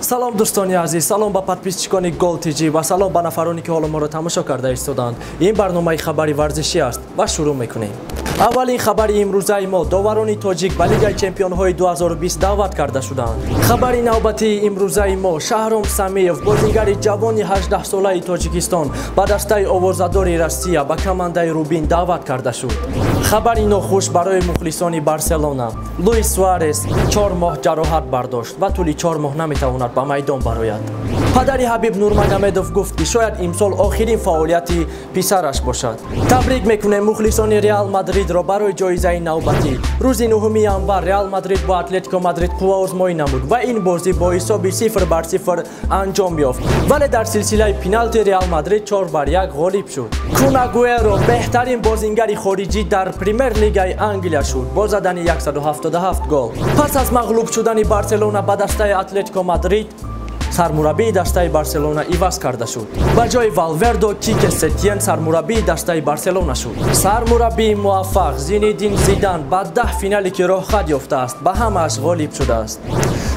سلام دوستان عزیز، سلام با подписчикони gol.tj و سلام با نفرانی که حالا ما را تماشا کرده ایستادند. این برنامه خبری ورزشی است و شروع میکنیم. اولین خبری امروزه ما داوران تاجیک به لیگ چمپیون‌های 2020 دعوت کرده شدند. خبری نوبتی امروزه ما شهرام سمیف بازیگر جوان 18 ساله تاجیکستان به دسته آوازدار روسیه به کمانده روبین دعوت کرده شد. خبری ناخوش برای مخلصان بارسلونا، لوئیس سوارز 4 ماه جراحت برداشت و طول 4 ماه نمیتواند به میدان براید. پدر حبیب نورمگомедов گفت که شاید امسال آخرین فعالیتی پسرش باشد. تبریک میکنه مخلصان ریال مادرید را برای جایزه نوبتی. روز 9 январ ریال مادرید با اتلتیکو مادرید قوازمایی نمود و این بازی با حساب 0-0 انجام یافت. ولی در سلسله پنالتی ریال مادرید 4-1 غالب شد. کون آگوئرو بهترین بازیگر خارجی در پریمیر لیگ انگلیس شد با زدن 177 گل. پس از مغلوب شدن بارسلونا به دسته اتلتیکو مادرید، سرمربی دسته بارسلونا عوض کرده شد. به جای والورده کیک ستین سرمربی دسته بارسلونا شد. سرمربی موفق زینedین زیدان با 10 فینالی که راه خط یافته است به همه‌اش غالب شده است.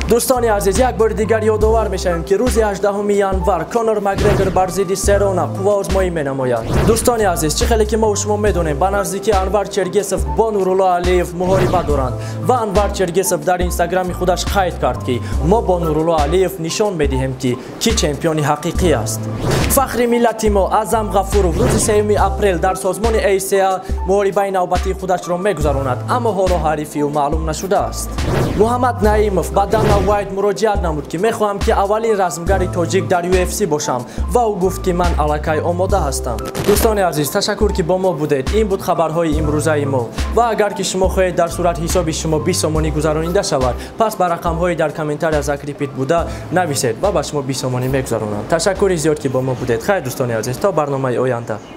دوستان عزیز، یک بار دیگر یادآور میشویم که روز 18 январ کونور مکگرگور بر ضد سرونا قوازمایی مینماید. دوستان عزیز، چه خیلی که ما و شما میدونیم به نزدیکی انور چرگیسف با نورالله علیف محاربه دارند و انور چرگیسف در اینستاگرام خودش قید کرد که ما با نورالله علیف نشان میدهیم که کی چمپیون حقیقی است. فخر ملت ما اعظم غفورов روز 3 اپریل در سازمان ایسیا محاربه نوبتی خودش را میگذراند، اما حالا حریفی او معلوم نشده است. محمد نعیمов با دانا وایت مراجعت نمود که میخواهم که اولین رزمگر تاجیک در UFC باشم و او گفت که من الکی آماده هستم. دوستان عزیز، تشکر که با ما بودید. این بود خبرهای امروزه ما و اگر که شما خواهید در صورت حساب شما 20 سومانی گذرانیده شود، پس بر رقم‌های در کامنتار ذکر پیت بوده نویسید و با شما 20 سومانی میگذرانم. تشکر زیاد که با ما بودید. خیر دوستان عزیز، تا برنامه آینده.